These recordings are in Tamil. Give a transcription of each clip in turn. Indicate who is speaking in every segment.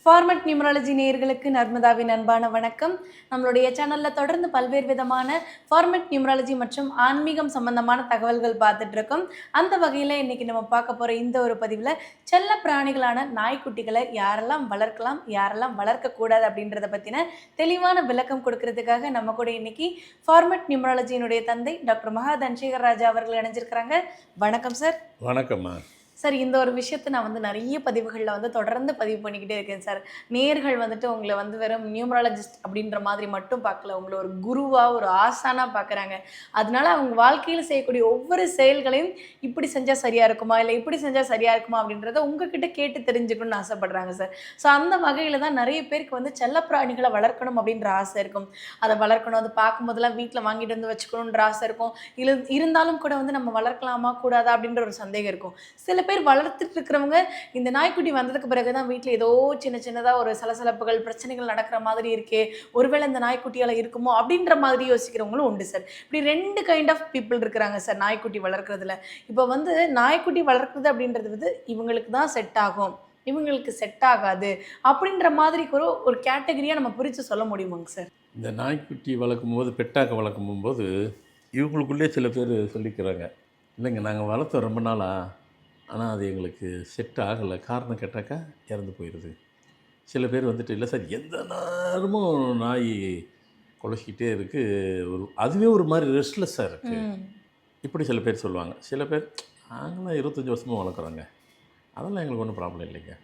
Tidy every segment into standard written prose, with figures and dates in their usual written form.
Speaker 1: ஃபார்மட் நியூமராலஜி நேயர்களுக்கு நர்மதாவின் அன்பான வணக்கம். நம்மளுடைய சேனலில் தொடர்ந்து பல்வேறு விதமான ஃபார்மட் நியூமராலஜி மற்றும் ஆன்மீகம் சம்பந்தமான தகவல்கள் பார்த்துட்டு இருக்கோம். அந்த வகையில் இன்னைக்கு நம்ம பார்க்க போகிற இந்த ஒரு பதிவில் செல்ல பிராணிகளான நாய்க்குட்டிகளை யாரெல்லாம் வளர்க்கலாம், யாரெல்லாம் வளர்க்கக்கூடாது அப்படின்றத பற்றின தெளிவான விளக்கம் கொடுக்கறதுக்காக நம்ம கூட இன்னைக்கு ஃபார்மட் நியூமராலஜியினுடைய தந்தை டாக்டர் மகா தனசேகர் ராஜா அவர்கள் இணைஞ்சிருக்கிறாங்க. வணக்கம் சார்.
Speaker 2: வணக்கம்மா.
Speaker 1: சார், இந்த ஒரு விஷயத்தை நான் நிறைய பதிவுகளில் தொடர்ந்து பதிவு பண்ணிக்கிட்டே இருக்கேன் சார். நேர்கள் உங்களை வெறும் நியூமராலஜிஸ்ட் அப்படின்ற மாதிரி மட்டும் பார்க்கல, உங்களை ஒரு குருவாக, ஒரு ஆசானாக பார்க்குறாங்க. அதனால அவங்க வாழ்க்கையில் செய்யக்கூடிய ஒவ்வொரு செயல்களையும் இப்படி செஞ்சால் சரியாக இருக்குமா, இல்லை இப்படி செஞ்சால் சரியாக இருக்குமா அப்படின்றத உங்ககிட்ட கேட்டு தெரிஞ்சுக்கணும்னு ஆசைப்படுறாங்க சார். ஸோ அந்த வகையில் தான் நிறைய பேருக்கு செல்லப்பிராணிகளை வளர்க்கணும் அப்படின்ற ஆசை இருக்கும். அதை வளர்க்கணும், அதை பார்க்கும்போதெல்லாம் வீட்டில் வாங்கிட்டு வந்து வச்சுக்கணுன்ற ஆசை இருக்கும். இருந்தாலும் கூட நம்ம வளர்க்கலாமா கூடாதா அப்படின்ற ஒரு சந்தேகம் இருக்கும். சில பேர் வளர்த்துட்டு இருக்கிறவங்க இந்த நாய்க்குட்டி வந்ததுக்கு பிறகுதான் வீட்டில் ஏதோ சின்னதாக ஒரு சலசலப்புகள், பிரச்சனைகள் நடக்கிற மாதிரி இருக்கே, ஒருவேளை இந்த நாய்க்குட்டியால் இருக்குமோ அப்படின்ற மாதிரி யோசிக்கிறவங்களும் உண்டு சார். இப்படி ரெண்டு கைண்ட் ஆஃப் பீப்புள் இருக்கிறாங்க சார் நாய்க்குட்டி வளர்க்குறதுல. இப்போ நாய்க்குட்டி வளர்க்குறது அப்படின்றது இவங்களுக்கு தான் செட் ஆகும், இவங்களுக்கு செட் ஆகாது அப்படின்ற மாதிரி ஒரு கேட்டகரியாக நம்ம பிரித்து சொல்ல முடியுமாங்க சார்?
Speaker 2: இந்த நாய்க்குட்டி வளர்க்கும் போது, பெட்டாக்க வளர்க்கும் போது இவங்களுக்குள்ளே சில பேர் சொல்லிக்கிறாங்க, இல்லைங்க நாங்கள் வளர்த்தோம் ரொம்ப நாளாக, ஆனால் அது எங்களுக்கு செட் ஆகலை, காரணம் கேட்டாக்கா இறந்து போயிடுது. சில பேர் இல்லை சார் எந்த நேரமும் நாய் குலைச்சிக்கிட்டே இருக்குது, அதுவே ஒரு மாதிரி ரெஸ்ட்லெஸ்ஸாக இருக்குது, இப்படி சில பேர் சொல்லுவாங்க. சில பேர் நாங்களாம் 25 வருஷமாக வளர்க்குறோங்க, அதெல்லாம் எங்களுக்கு ஒன்றும் ப்ராப்ளம் இல்லைங்க,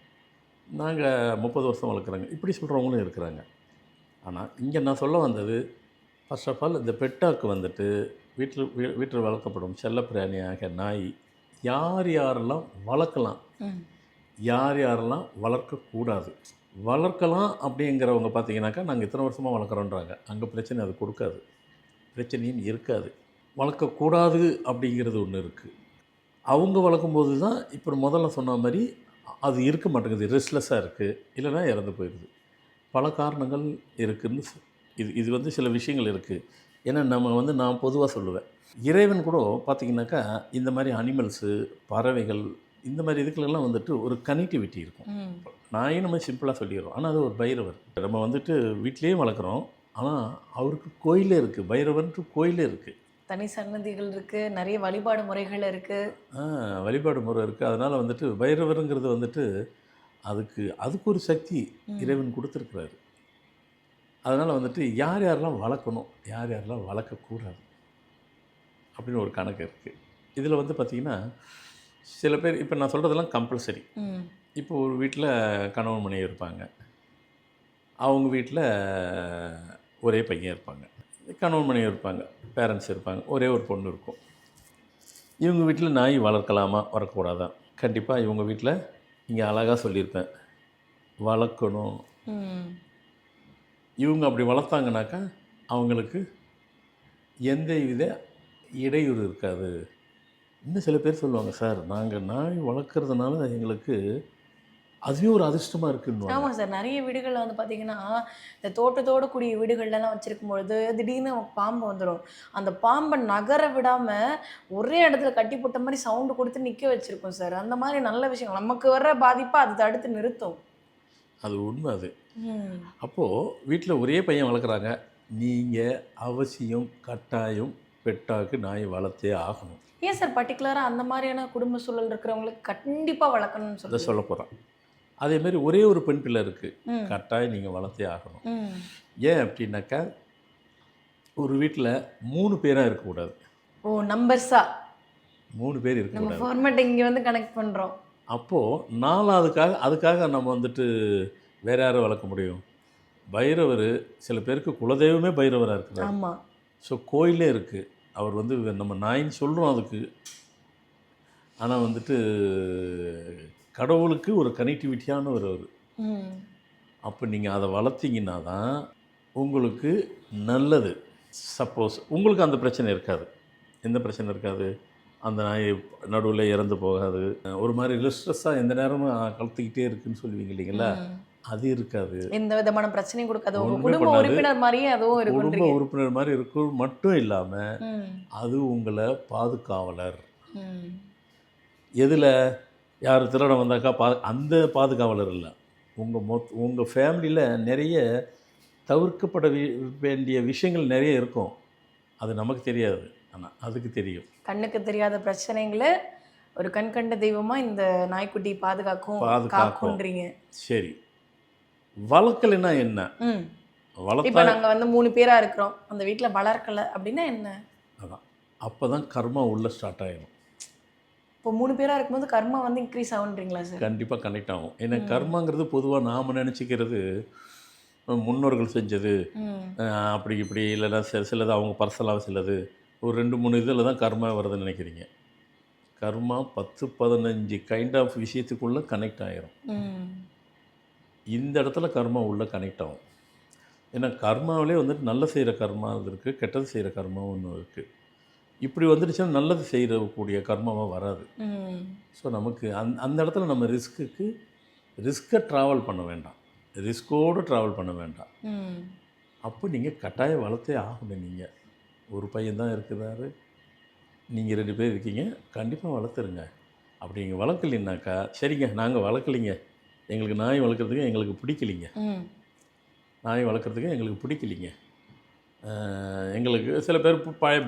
Speaker 2: நாங்கள் 30 வருஷம் வளர்க்குறோங்க, இப்படி சொல்கிறவங்களும் இருக்கிறாங்க. ஆனால் இங்கே நான் சொல்ல வந்தது, ஃபர்ஸ்ட் ஆஃப் ஆல் இந்த பெட்டாக்கு வீட்டில் வளர்க்கப்படும் செல்லப்பிராணியாக நாய் யார் யாரெல்லாம் வளர்க்கலாம், யார் யாரெல்லாம் வளர்க்கக்கூடாது. வளர்க்கலாம் அப்படிங்கிறவங்க பார்த்தீங்கன்னாக்கா நாங்கள் இத்தனை வருஷமாக வளர்க்குறோன்றாங்க, அங்கே பிரச்சனை அது கொடுக்காது, பிரச்சனையும் இருக்காது. வளர்க்கக்கூடாது அப்படிங்கிறது ஒன்று இருக்குது. அவங்க வளர்க்கும்போது தான் இப்போ முதல்ல சொன்ன மாதிரி அது இருக்க மாட்டேங்குது, ரெஸ்ட்லெஸ்ஸாக இருக்குது, இல்லைன்னா இறந்து போயிடுது. பல காரணங்கள் இருக்குதுன்னு இது சில விஷயங்கள் இருக்குது. ஏன்னா நான் பொதுவாக சொல்லுவேன், இறைவன் கூட பார்த்திங்கனாக்கா இந்த மாதிரி அனிமல்ஸு, பறவைகள், இந்த மாதிரி இதுக்கெல்லாம் ஒரு கனெக்டிவிட்டி இருக்கும். நாயும் நம்ம சிம்பிளாக சொல்லிடுறோம், ஆனால் அது ஒரு பைரவர். நம்ம வீட்டிலேயே வளர்க்குறோம், ஆனால் அவருக்கு கோயிலே இருக்குது, பைரவன்ட்டு கோயிலே இருக்குது,
Speaker 1: தனி சன்னதிகள் இருக்குது, நிறைய வழிபாடு முறைகள் இருக்குது,
Speaker 2: வழிபாடு முறை இருக்குது. அதனால் பைரவருங்கிறது அதுக்கு ஒரு சக்தி இறைவன் கொடுத்துருக்குறாரு. அதனால் யார் யாரெல்லாம் வளர்க்கணும், யார் யாரெல்லாம் வளர்க்கக்கூடாது அப்படின்னு ஒரு கணக்கு இருக்குது. இதில் பார்த்திங்கன்னா சில பேர், இப்போ நான் சொல்கிறதெல்லாம் கம்பல்சரி. இப்போ ஒரு வீட்டில் கணவன் மனைவி இருப்பாங்க, அவங்க வீட்டில் ஒரே பையன் இருப்பாங்க, கணவன் மனைவி இருப்பாங்க, பேரண்ட்ஸ் இருப்பாங்க, ஒரே ஒரு பொண்ணு இருக்கும். இவங்க வீட்டில் நாய் வளர்க்கலாமா வளர்க்கக்கூடாதான்? கண்டிப்பாக இவங்க வீட்டில் இங்கே அழகாக சொல்லியிருப்பேன், வளர்க்கணும். இவங்க அப்படி வளர்த்தாங்கனாக்கா அவங்களுக்கு எந்த வித இடையூறு இருக்காது. இன்னும் சில பேர் சொல்லுவாங்க, சார் நாங்கள் நாய் வளர்க்குறதுனால எங்களுக்கு அதுவே ஒரு அதிர்ஷ்டமாக இருக்குன்னு.
Speaker 1: ஆமாம் சார், நிறைய வீடுகளில் பார்த்திங்கன்னா இந்த தோட்டத்தோடு கூடிய வீடுகள்லாம் வச்சுருக்கும்பொழுது திடீர்னு பாம்பு வந்துடும். அந்த பாம்பை நகர விடாமல் ஒரே இடத்துல கட்டி போட்ட மாதிரி சவுண்டு கொடுத்து நிற்க வச்சுருக்கோம் சார். அந்த மாதிரி நல்ல விஷயம், நமக்கு வர்ற பாதிப்பை அது தடுத்து நிறுத்தும்.
Speaker 2: அது உண்மை. அது அப்போது வீட்டில் ஒரே பையன் வளர்க்குறாங்க, நீங்கள் அவசியம் கட்டாயம் பெட்டாக்கு நாய் வளர்த்தே ஆகணும்.
Speaker 1: ஏன் சார் பர்டிகுலராக அந்த மாதிரியான குடும்ப சூழல் இருக்கிறவங்களுக்கு கண்டிப்பாக வளர்க்கணும்னு சொல்ல
Speaker 2: போகிறேன். அதேமாரி ஒரே ஒரு பெண் பிள்ளை இருக்குது, கட்டாயம் நீங்கள் வளர்த்தே ஆகணும். ஏன் அப்படின்னாக்கா ஒரு வீட்டில் 3 பேராக இருக்கக்கூடாது.
Speaker 1: ஓ, நம்பர்ஸா
Speaker 2: 3 பேர் இருக்கக்கூடாது.
Speaker 1: ஃபார்மேட் இங்கே கனெக்ட் பண்ணுறோம்.
Speaker 2: அப்போது 4 அதுக்காக நம்ம வேறு யாரை வளர்க்க முடியும்? பைரவர் சில பேருக்கு குலதெய்வமே பைரவராக இருக்குது.
Speaker 1: ஆமாம்.
Speaker 2: ஸோ கோயிலே இருக்குது, அவர் நம்ம நாயின்னு சொல்கிறோம் அதுக்கு, ஆனால் கடவுளுக்கு ஒரு கனெக்டிவிட்டியானவர் அவர். அப்போ நீங்கள் அதை வளர்த்திங்கன்னா தான் உங்களுக்கு நல்லது. சப்போஸ் உங்களுக்கு அந்த பிரச்சனை இருக்காது. எந்த பிரச்சனை இருக்காது? அந்த நாய் நடுவில் இறந்து போகாது, ஒரு மாதிரி ரெஸ்ட்ரெஸ்ஸாக எந்த நேரமும் கலத்துக்கிட்டே இருக்குன்னு சொல்லுவீங்க இல்லைங்களா, அது இருக்காது.
Speaker 1: எந்த விதமான பிரச்சனையும் கொடுக்காது. குடும்ப உறுப்பினர் மாதிரியே அதுவும் இருக்கும்.
Speaker 2: குடும்ப உறுப்பினர் மாதிரி இருக்கும் மட்டும் இல்லாமல் அது உங்களை பாதுகாவலர். எதில் யார் திருடம் வந்தாக்கா அந்த பாதுகாவலர் இல்லை, உங்கள் ஃபேமிலியில் நிறைய தவிர்க்கப்பட வேண்டிய விஷயங்கள் நிறைய இருக்கும். அது நமக்கு தெரியாது, ஆனால் அதுக்கு தெரியும்.
Speaker 1: கண்ணுக்கு தெரியாத பிரச்சனைகளை ஒரு கண் கண்ட தெய்வமா இந்த நாய்க்குட்டி பாதுகாக்கும்
Speaker 2: பாதுகாக்கும்.
Speaker 1: காக்குன்றீங்க.
Speaker 2: சரி, வளர்க்கலைன்னா என்ன?
Speaker 1: ம் இப்போ
Speaker 2: வளர்த்தா
Speaker 1: நாங்கள் வந்து 3 பேராக இருக்கிறோம், அந்த வீட்டில் வளர்க்கலை அப்படின்னா என்ன?
Speaker 2: அதான் அப்போ தான் கர்மா உள்ளே ஸ்டார்ட் ஆகிடும்.
Speaker 1: இப்போ 3 பேராக இருக்கும்போது கர்மா வந்து இன்க்ரீஸ் ஆகுன்றீங்களா சார்?
Speaker 2: கண்டிப்பாக கனெக்ட் ஆகும். ஏன்னா கர்மாங்கிறது பொதுவாக நாம் நினச்சிக்கிறது முன்னோர்கள் செஞ்சது,
Speaker 1: ம்
Speaker 2: அப்படி இப்படி இல்லைன்னா சிலது அவங்க பர்சனலாக சிலது ஒரு 2-3 இதில் தான் கர்மா வருதுன்னு நினைக்கிறீங்க. கர்மா 10-15 கைண்ட் ஆஃப் விஷயத்துக்குள்ளே கனெக்ட் ஆகிரும்.
Speaker 1: ம்
Speaker 2: இந்த இடத்துல கர்மா உள்ளே கனெக்ட் ஆகும். ஏன்னா கர்மாவிலே வந்துட்டு நல்ல செய்கிற கர்மா இருக்குது, கெட்டது செய்கிற கர்மாவும் ஒன்று இருக்குது. இப்படி வந்துடுச்சுன்னா நல்லது செய்யக்கூடிய கர்மாவாக வராது.
Speaker 1: ம்
Speaker 2: ஸோ நமக்கு அந்த இடத்துல நம்ம ரிஸ்க்கை ட்ராவல் பண்ண வேண்டாம், ரிஸ்க்கோடு ட்ராவல் பண்ண வேண்டாம்.
Speaker 1: ம்
Speaker 2: அப்போ நீங்கள் கட்டாயம் வளர்த்தே ஆகணும். நீங்கள் ஒரு பையன் தான் இருக்கிறாரு, நீங்கள் 2 பேர் இருக்கீங்க, கண்டிப்பாக வளர்த்துருங்க. அப்படி நீங்கள் வளர்க்கலைன்னாக்கா, சரிங்க நாங்கள் வளர்க்கலிங்க, எங்களுக்கு நாய் வளர்க்குறதுக்கு எங்களுக்கு பிடிக்கலிங்க,
Speaker 1: ம்
Speaker 2: நாய் வளர்க்குறதுக்கு எங்களுக்கு பிடிக்கலிங்க, எங்களுக்கு சில பேர்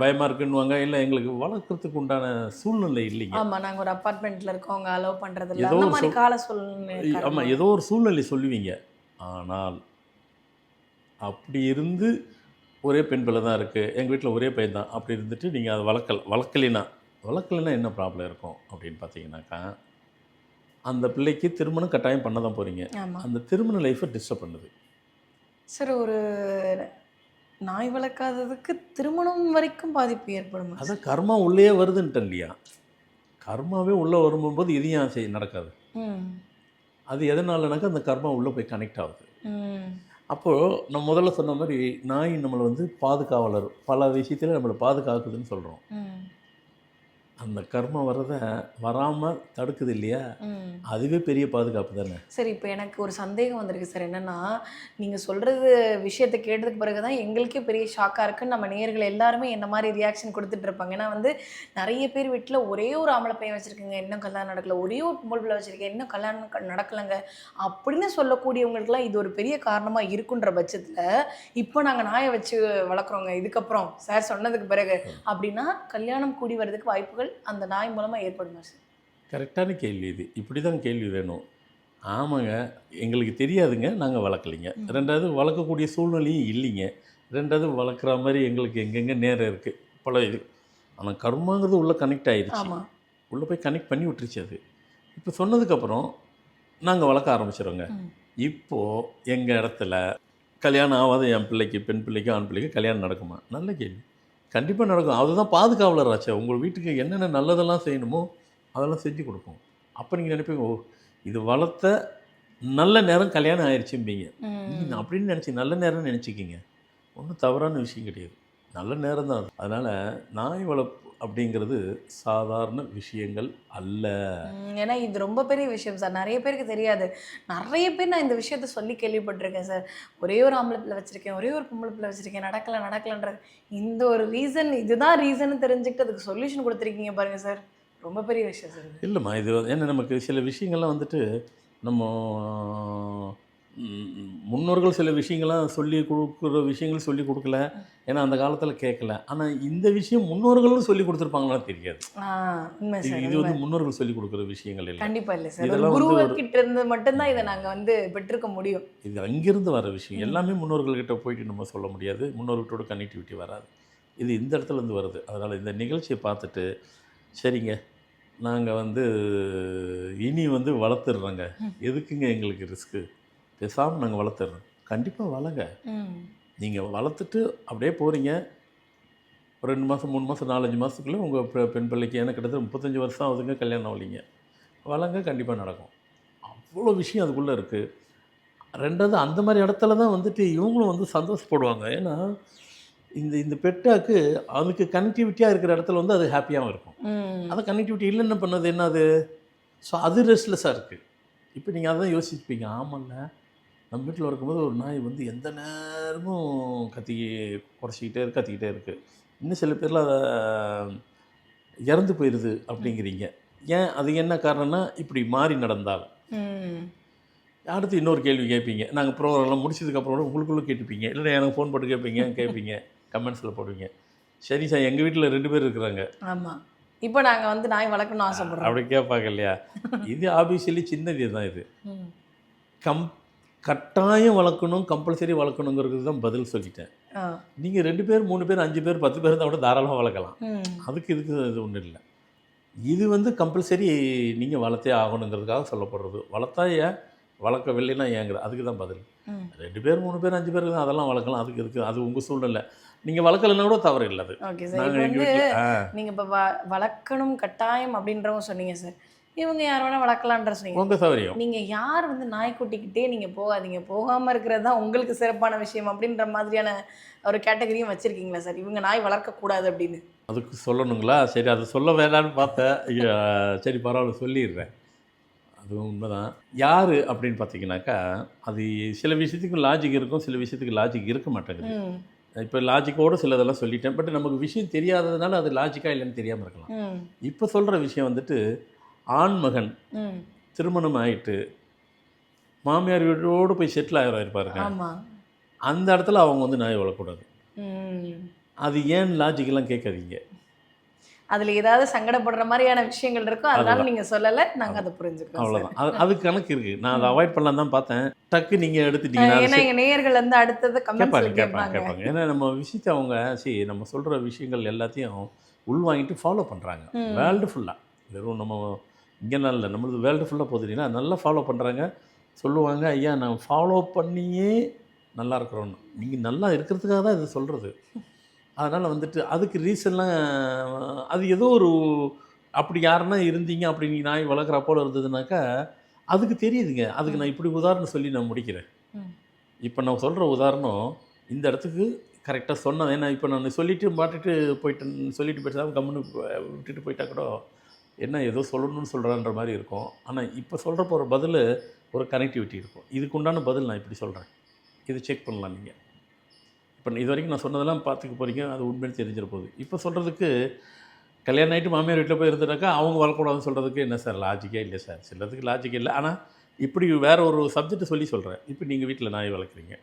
Speaker 2: பயமாக இருக்குன்னுவாங்க, இல்லை எங்களுக்கு வளர்க்குறதுக்கு உண்டான சூழ்நிலை இல்லைங்க.
Speaker 1: ஆமாம், நாங்கள் ஒரு அப்பார்ட்மெண்ட்டில் இருக்கோம், அவங்க அலோவ் பண்ணுறது இல்லை,
Speaker 2: ஏதோ
Speaker 1: அந்த
Speaker 2: ஒரு
Speaker 1: மாதிரி கால சூழ்நிலை
Speaker 2: ஆமாம்,
Speaker 1: காரணமா.
Speaker 2: ஏதோ ஒரு சூழ்நிலை சொல்லுவீங்க. ஆனால் அப்படி இருந்து ஒரே பெண் பிள்ளை தான் இருக்குது, எங்கள் வீட்டில் ஒரே பையன் தான், அப்படி இருந்துட்டு நீங்கள் அதை வளர்க்கலைன்னா என்ன ப்ராப்ளம் இருக்கும் அப்படின்னு பார்த்தீங்கன்னாக்கா, அந்த பிள்ளைக்கு திருமணம் கட்டாயம் பண்ண தான் போகிறீங்க.
Speaker 1: ஆமாம்
Speaker 2: அந்த திருமண லைஃப்பை டிஸ்டர்ப் பண்ணுது.
Speaker 1: சார், ஒரு நாய் வளர்க்காததுக்கு திருமணம் வரைக்கும் பாதிப்பு ஏற்படுமா?
Speaker 2: அதான் கர்மா உள்ளே வருதுன்ட்டேன் இல்லையா? கர்மாவே உள்ளே வரும்போது இதையும் நடக்காது.
Speaker 1: ம்
Speaker 2: அது எதனாலனாக்கா அந்த கர்மா உள்ளே போய் கனெக்ட் ஆகுது.
Speaker 1: ம்
Speaker 2: அப்போது நான் முதல்ல சொன்ன மாதிரி நாய் நம்மளை வந்து பாதுகாவலர், பல விஷயத்தில் நம்மளை பாதுகாக்குதுன்னு சொல்கிறோம்.
Speaker 1: ம்
Speaker 2: அந்த கர்மா வராமல் தடுக்குது இல்லையா?
Speaker 1: ம்
Speaker 2: அதுவே பெரிய பாதுகாப்பு தானே.
Speaker 1: சரி, இப்போ எனக்கு ஒரு சந்தேகம் வந்திருக்கு சார். என்னன்னா, நீங்கள் சொல்கிறது விஷயத்தை கேட்டதுக்கு பிறகு தான் எங்களுக்கே பெரிய ஷாக்காக இருக்குன்னு நம்ம நேயர்கள் எல்லாருமே என்ன மாதிரி ரியாக்ஷன் கொடுத்துட்டு இருப்பாங்க. ஏன்னா வந்து நிறைய பேர் வீட்டில் ஒரே ஒரு ஆம்பளை பையன் வச்சுருக்கீங்க, இன்னும் கல்யாணம் நடக்கல, ஒரே ஒரு பொம்பளை பிள்ளை வச்சுருக்கேன், இன்னும் கல்யாணம் நடக்கலைங்க அப்படின்னு சொல்லக்கூடியவங்களுக்குலாம் இது ஒரு பெரிய காரணமாக இருக்குன்ற பட்சத்தில், இப்போ நாங்கள் நாயை வச்சு வளர்க்குறோங்க இதுக்கப்புறம் சார் சொன்னதுக்கு பிறகு அப்படின்னா கல்யாணம் கூடி வர்றதுக்கு வாய்ப்புகள் அந்த நாய் மூலமாக ஏற்படுமா சார்?
Speaker 2: கரெக்டான கேள்வி இது. இப்படி தான் கேள்வி வேணும். ஆமாங்க, எங்களுக்கு தெரியாதுங்க, நாங்கள் வளர்க்கலைங்க. 2வது வளர்க்கக்கூடிய சூழ்நிலையும் இல்லைங்க. 2வது வளர்க்குற மாதிரி எங்களுக்கு எங்கெங்கே நேரம் இருக்குது பல இது. ஆனால் கர்மாங்கிறது உள்ளே கனெக்ட் ஆகிடுச்சு,
Speaker 1: ஆமாம்.
Speaker 2: உள்ளே போய் கனெக்ட் பண்ணி விட்டுருச்சு. அது இப்போ சொன்னதுக்கப்புறம் நாங்கள் வளர்க்க ஆரம்பிச்சிடுறோங்க. இப்போது எங்கள் இடத்துல கல்யாணம் ஆகாத என் பிள்ளைக்கு, பெண் பிள்ளைக்கும் ஆண் பிள்ளைக்கும் கல்யாணம் நடக்குமா? நல்ல கேள்வி. கண்டிப்பாக நடக்கும். அதுதான் பாதுகாவலர் ஆச்சே. உங்கள் வீட்டுக்கு என்னென்ன நல்லதெல்லாம் செய்யணுமோ அதெல்லாம் செஞ்சு கொடுக்கும். அப்போ நீங்கள் நினைப்பீங்க, ஓ இது வளர்த்த நல்ல நேரம் கல்யாணம் ஆயிடுச்சும்பீங்க. நீங்கள் அப்படின்னு நல்ல நேரம்னு நினச்சிக்கிங்க. ஒன்றும் தவறான விஷயம் கிடையாது, நல்ல நேரம் தான் அது. அதனால் நாய் வளர்ப்பு அப்படிங்கிறது சாதாரண விஷயங்கள் அல்ல.
Speaker 1: ஏன்னா இது ரொம்ப பெரிய விஷயம் சார், நிறைய பேருக்கு தெரியாது. நிறைய பேர் நான் இந்த விஷயத்த சொல்லி கேள்விப்பட்டிருக்கேன் சார். ஒரே ஒரு ஆம்பளை பிள்ளை வச்சுருக்கேன், ஒரே ஒரு பொம்பளை பிள்ளை வச்சுருக்கேன், நடக்கலன்றது இந்த ஒரு ரீசன், இதுதான் ரீசன் தெரிஞ்சுக்கிட்டு அதுக்கு சொல்யூஷன் கொடுத்துருக்கீங்க பாருங்கள் சார். ரொம்ப பெரிய விஷயம் சார்.
Speaker 2: இல்லைம்மா, இது ஏன்னா நமக்கு சில விஷயங்கள்லாம் வந்துட்டு நம்ம முன்னோர்கள் சில விஷயங்கள்லாம் சொல்லி கொடுக்குற விஷயங்கள் சொல்லி கொடுக்கல, ஏன்னா அந்த காலத்தில் கேட்கல. ஆனால் இந்த விஷயம் முன்னோர்களும் சொல்லி கொடுத்துருப்பாங்களான்னு தெரியாது.
Speaker 1: உண்மை சார்.
Speaker 2: இது வந்து முன்னோர்கள் சொல்லி கொடுக்குற விஷயங்கள் இல்லை.
Speaker 1: கண்டிப்பாக இல்லை சார்.
Speaker 2: இதெல்லாம்
Speaker 1: குரு
Speaker 2: வந்து
Speaker 1: கிட்ட இருந்து மட்டும்தான் இதை நாங்கள் வந்து பெற்றிருக்க முடியும்.
Speaker 2: இது அங்கிருந்து வர விஷயம். எல்லாமே முன்னோர்கள்கிட்ட போயிட்டு நம்ம சொல்ல முடியாது, முன்னோர்களோட கனெக்டிவிட்டி வராது. இது இந்த இடத்துலேருந்து வருது. அதனால் இந்த நிகழ்ச்சியை பார்த்துட்டு சரிங்க, நாங்கள் வந்து இனி வந்து வளர்த்துடுறோங்க, எதுக்குங்க எங்களுக்கு ரிஸ்க்கு, பேசாமல் நாங்கள் வளர்த்துடுறோம். கண்டிப்பாக வளங்க. நீங்கள் வளர்த்துட்டு அப்படியே போகிறீங்க, ஒரு 2 மாதம் 3 மாதம் 4-5 மாதத்துக்குள்ளே உங்கள் பெண் பிள்ளைக்கு, எனக்கு கிட்டத்தட்ட 35 வருஷம் ஆகுதுங்க கல்யாணம் ஆகலிங்க, வளங்க, கண்டிப்பாக நடக்கும். அவ்வளோ விஷயம் அதுக்குள்ளே இருக்குது. 2வது அந்த மாதிரி இடத்துல தான் வந்துட்டு இவங்களும் வந்து சந்தோஷப்படுவாங்க. ஏன்னா இந்த பெட்டாக்கு அதுக்கு கனெக்டிவிட்டியாக இருக்கிற இடத்துல வந்து அது ஹாப்பியாகவும் இருக்கும். அதை கனெக்டிவிட்டி இல்லைன்னு பண்ணது என்னது? ஸோ அது ரெஸ்ட்லெஸ்ஸாக இருக்குது. இப்போ நீங்கள் அதான் யோசிப்பீங்க, ஆமாம்ல நம்ம வீட்டில் இருக்கும்போது ஒரு நாய் வந்து எந்த நேரமும் கத்திக்கிட்டே இருக்குது. இன்னும் சில பேரில் அதை இறந்து போயிடுது அப்படிங்கிறீங்க. ஏன் அது என்ன காரணம்னா, இப்படி மாறி நடந்தால் அடுத்து இன்னொரு கேள்வி கேட்பீங்க. நாங்கள் ப்ரோக்ராம்லாம் முடிச்சதுக்கப்புறம் கூட உங்களுக்குள்ளே கேட்டுப்பீங்க. இல்லைன்னா எனக்கு ஃபோன் போட்டு கேட்பீங்க. கமெண்ட்ஸில் போடுவீங்க. சரி சார், எங்கள் வீட்டில் 2 பேர் இருக்கிறாங்க.
Speaker 1: ஆமா. இப்போ நாங்க வந்து நாய் வளர்க்கணும்னு ஆசைப்படுறோம்.
Speaker 2: அப்படி கேட்பாங்க இல்லையா? இது ஆஃபீஷியலி சின்னது தான் இது.
Speaker 1: ம்.
Speaker 2: கம் கட்டாயம் வளர்க்கணும், கம்பல்சரி வளர்க்கணுங்கிறது தான் பதில் சொல்லிட்டேன்.
Speaker 1: ஆ.
Speaker 2: நீங்கள் 2 பேர், 3 பேர், 5 பேர், 10 பேர் இருந்தால் கூட தாராளமாக வளர்க்கலாம்.
Speaker 1: ம்.
Speaker 2: இதுக்கு இது ஒன்றும் இல்லை. இது வந்து கம்பல்சரி நீங்கள் வளர்த்தே ஆகணுங்கிறதுக்காக சொல்லப்படுறது. வளர்த்தா ஏன், வளர்க்கவில்லைன்னா ஏங்கிற அதுக்கு தான் பதில்.
Speaker 1: ம்.
Speaker 2: 2 பேர் 3 பேர் 5 பேர் தான் அதெல்லாம் வளர்க்கலாம். அதுக்கு இதுக்கு அது உங்கள் சூழ்நிலை. நீங்கள் வளர்க்கலைன்னா கூட தவறு இல்லை அது.
Speaker 1: Okay sir. இப்போ
Speaker 2: நாங்கள் எங்கள்
Speaker 1: வந்து
Speaker 2: வீட்டில்
Speaker 1: நீங்க இப்போ வளர்க்கணும் கட்டாயம் அப்படின்றவங்க சொன்னீங்க சார். இவங்க யார் வேணா வளர்க்கலான்ற சொன்னீங்க.
Speaker 2: உங்கள் சௌகரியம்.
Speaker 1: நீங்க யார் வந்து நாய்க்குட்டிக்கிட்டே நீங்க போகாதீங்க, போகாம இருக்கிறது தான் உங்களுக்கு சிறப்பான விஷயம் அப்படின்ற மாதிரியான ஒரு கேட்டகரியும் வச்சிருக்கீங்களா சார்? இவங்க நாய் வளர்க்கக்கூடாது அப்படின்னு.
Speaker 2: அதுக்கு சொல்லணுங்களா? சரி, அதை சொல்ல வேணான்னு பார்த்தேன். சரி பரவாயில்ல, சொல்லிடுறேன். அதுவும் உண்மைதான். யார் அப்படின்னு பார்த்தீங்கன்னாக்கா, அது சில விஷயத்துக்கு லாஜிக் இருக்கும், சில விஷயத்துக்கு லாஜிக் இருக்க மாட்டேங்குது.
Speaker 1: ம்.
Speaker 2: இப்போ லாஜிக்கோடு சிலதெல்லாம் சொல்லிட்டேன். பட் நமக்கு விஷயம் தெரியாததுனால அது லாஜிக்காக இல்லைன்னு தெரியாமல் இருக்கலாம்.
Speaker 1: ம்.
Speaker 2: இப்போ சொல்கிற விஷயம் வந்துட்டு, ஆண்மகன்
Speaker 1: ம்.
Speaker 2: திருமணம் ஆகிட்டு மாமியார் வீட்டோடு போய் செட்டில் ஆகிருப்பாருங்க.
Speaker 1: ஆமா.
Speaker 2: அந்த இடத்துல அவங்க வந்து நாய் வளரக்கூடாது.
Speaker 1: ம்.
Speaker 2: அது ஏன் லாஜிக்கெல்லாம் கேட்காதீங்க.
Speaker 1: அதுல ஏதாவது சங்கடப்படுற மாதிரியான விஷயங்கள் இருக்கும், அதனால
Speaker 2: அதுதான்.
Speaker 1: நீங்க சொல்லல, நாங்க அதை புரிஞ்சுக்கிறோம் சார்.
Speaker 2: அவ்வளோதான். அதுக்கு கணக்கு இருக்குது. நான் அதை அவாய்ட் பண்ணலாம் தான் பார்த்தேன். டக்கு நீங்கள்
Speaker 1: ஏன்னா
Speaker 2: எடுத்துட்டீங்கன்னா
Speaker 1: எங்க நேயர்கள் வந்து அடுத்தது கமெண்ட்ஸ்ல கேட்பாங்க.
Speaker 2: கேட்பாங்க. ஏன்னா நம்ம விஷயத்தை அவங்க நம்ம சொல்கிற விஷயங்கள் எல்லாத்தையும் உள்வாங்கிட்டு ஃபாலோ பண்ணுறாங்க.
Speaker 1: ம்.
Speaker 2: வேர்ல்டு ஃபுல்லாக, வெறும் நம்ம இங்கேனால இல்லை, நம்மளது வேர்ல்டு ஃபுல்லாக போகுதுன்னா நல்லா ஃபாலோ பண்ணுறாங்க. சொல்லுவாங்க, ஐயா நான் ஃபாலோ பண்ணியே நல்லா இருக்கிறோன்னு. நீங்கள் நல்லா இருக்கிறதுக்காக தான் இது சொல்கிறது. அதனால் வந்துட்டு அதுக்கு ரீசன்லாம் அது ஏதோ ஒரு அப்படி யாருன்னா இருந்தீங்க, அப்படி நீங்கள் நாய் வளர்க்குறா போல இருந்ததுனாக்கா அதுக்கு தெரியுதுங்க. அதுக்கு நான் இப்படி உதாரணம் சொல்லி நான் முடிக்கிறேன்.
Speaker 1: ம்.
Speaker 2: இப்போ நான் சொல்கிற உதாரணம் இந்த இடத்துக்கு கரெக்டாக சொன்னேன். ஏன்னா இப்போ நான் சொல்லிவிட்டு பாட்டுட்டு போயிட்டேன், சொல்லிட்டு போயிட்டு கம்முன்னு விட்டுட்டு போயிட்டா கூட என்ன ஏதோ சொல்லணும்னு சொல்கிறான்ற மாதிரி இருக்கும். ஆனால் இப்போ சொல்கிற போகிற பதில் ஒரு கனெக்டிவிட்டி இருக்கும். இதுக்கு உண்டான பதில் நான் இப்படி சொல்கிறேன். இது செக் பண்ணலாம் நீங்கள். இப்போ இது வரைக்கும் நான் சொன்னதெல்லாம் பார்த்துக்க போகிறீங்க, அது உண்மையிலே தெரிஞ்சிட போகுது. இப்போ சொல்கிறதுக்கு கல்யாணம் ஆகிட்டு மாமியார் வீட்டில் போய் இருந்துட்டாக்கா அவங்க வளரக்கூடாதுன்னு சொல்கிறதுக்கு என்ன சார் லாஜிக்கே இல்லை சார். சிலதுக்கு லாஜிக் இல்லை. ஆனால் இப்படி வேறு ஒரு சப்ஜெக்டை சொல்லி சொல்கிறேன். இப்போ நீங்கள் வீட்டில் நாய் வளர்க்குறீங்க,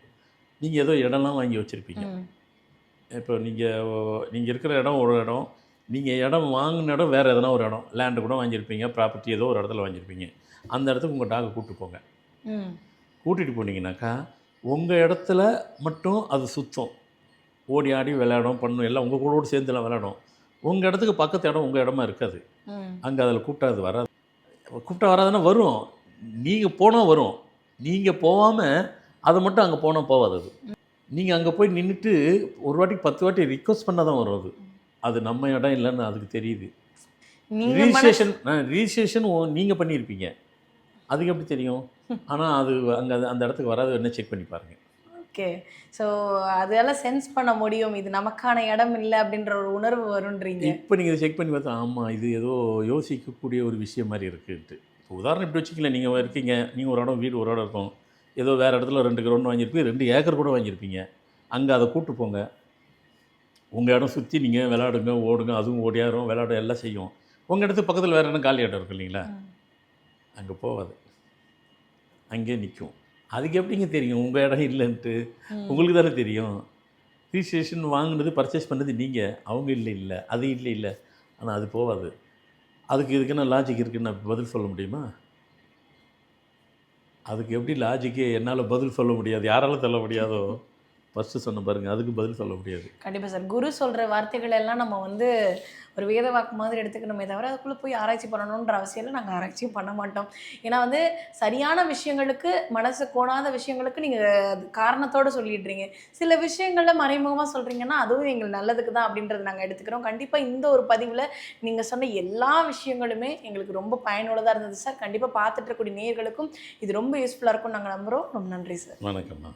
Speaker 2: நீங்கள் ஏதோ இடம்லாம் வாங்கி வச்சுருப்பீங்க.
Speaker 1: ம்.
Speaker 2: இப்போ நீங்கள் இருக்கிற இடம் ஒரு இடம், நீங்கள் இடம் வாங்கின இடம் வேறு எதனா ஒரு இடம், லேண்டு கூட வாங்கியிருப்பீங்க, ப்ராப்பர்ட்டி ஏதோ ஒரு இடத்துல வாங்கியிருப்பீங்க. அந்த இடத்துக்கு உங்கள் டாகை கூப்பிட்டு போங்க.
Speaker 1: ம்.
Speaker 2: கூட்டிகிட்டு போனீங்கன்னாக்கா உங்கள் இடத்துல மட்டும் அது சுத்தம், ஓடி ஆடி விளையாடும், பண்ணும், எல்லாம் உங்கள் கூடோடு சேர்ந்துலாம் விளையாடும். உங்கள் இடத்துக்கு பக்கத்து இடம் உங்கள் இடமா இருக்காது.
Speaker 1: ம்.
Speaker 2: அங்கே அதில் கூப்பிட்டா அது வராது. கூப்பிட்டா வராதுன்னா வரும், நீங்கள் போனால் வரும். நீங்கள் போகாமல் அதை மட்டும் அங்கே போனால் போகாது. அது நீங்கள் அங்கே போய் நின்றுட்டு ஒரு வாட்டிக்கு 10 வாட்டி ரிக்வஸ்ட் பண்ணால் தான் வரும். அது நம்ம இடம் இல்லைன்னு அதுக்கு தெரியுது.
Speaker 1: நீங்க
Speaker 2: ரிஜிஸ்ட்ரேஷன் நீங்கள் பண்ணியிருப்பீங்க, அதுக்கு எப்படி தெரியும்? ஆனால் அது அங்கே அந்த இடத்துக்கு வராது. என்ன செக் பண்ணி பாருங்கள்.
Speaker 1: ஓகே. ஸோ அதெல்லாம் சென்ஸ் பண்ண முடியும், இது நமக்கான இடம் இல்லை அப்படின்ற ஒரு உணர்வு வரும்ன்றீங்க.
Speaker 2: இப்போ நீங்கள் இதை செக் பண்ணி பார்த்தா ஆமாம் இது ஏதோ யோசிக்கக்கூடிய ஒரு விஷயம் மாதிரி இருக்குன்ட்டு. இப்போ உதாரணம் இப்படி வச்சுக்கல, நீங்கள் இருக்கீங்க, நீங்கள் ஒரு இடம், வீடு ஒரு இடம் இருக்கும், ஏதோ வேறு இடத்துல 2 கிரவுண்ட் வாங்கியிருப்பீங்க, 2 ஏக்கர் கூட வாங்கியிருப்பீங்க. அங்கே அதை கூப்பிட்டு போங்க. உங்கள் இடம் சுற்றி நீங்கள் விளையாடுங்க, ஓடுங்க, அதுவும் ஓடியாரும் விளையாடும், எல்லாம் செய்யும். உங்கள் இடத்துக்கு பக்கத்தில் வேறு இடம் காலி இடம் இருக்கு இல்லைங்களா, அங்கே போகாது, அங்கேயே நிற்கும். அதுக்கு எப்படிங்க தெரியும் உங்கள் இடம் இல்லைன்ட்டு? உங்களுக்கு தானே தெரியும். ரிஜிஸ்ட்ரேஷன் வாங்கினது, பர்ச்சேஸ் பண்ணது நீங்கள், அவங்க இல்லை அது இல்லை. ஆனால் அது போகாது. அதுக்கு இதுக்குன்னா லாஜிக் இருக்குன்னு நான் பதில் சொல்ல முடியுமா? அதுக்கு எப்படி லாஜிக்கே என்னால் பதில் சொல்ல முடியாது, யாராலும் சொல்ல முடியாதோ ஃபஸ்ட்டு சொன்ன பாருங்கள், அதுக்கு பதில் சொல்ல முடியாது.
Speaker 1: கண்டிப்பாக சார். குரு சொல்கிற வார்த்தைகள் எல்லாம் நம்ம வந்து ஒரு வேத வாக்கு மாதிரி எடுத்துக்கணுமே தவிர அதுக்குள்ளே போய் ஆராய்ச்சி பண்ணணுன்ற அவசியம் இல்லை. நாங்கள் ஆராய்ச்சியும் பண்ண மாட்டோம். ஏன்னா வந்து சரியான விஷயங்களுக்கு, மனசு கோணாத விஷயங்களுக்கு நீங்கள் காரணத்தோடு சொல்லிடுறீங்க. சில விஷயங்களில் மறைமுகமாக சொல்கிறீங்கன்னா அதுவும் எங்களுக்கு நல்லதுக்கு தான் அப்படின்றத நாங்கள் எடுத்துக்கிறோம். கண்டிப்பாக இந்த ஒரு பதிவில் நீங்கள் சொன்ன எல்லா விஷயங்களுமே எங்களுக்கு ரொம்ப பயனுள்ளதாக இருந்தது சார். கண்டிப்பாக பார்த்துட்டு இருக்கக்கூடிய நேயர்களுக்கும் இது ரொம்ப யூஸ்ஃபுல்லாக இருக்கும்னு நாங்கள் நம்புகிறோம். ரொம்ப நன்றி சார்.
Speaker 2: வணக்கம்மா.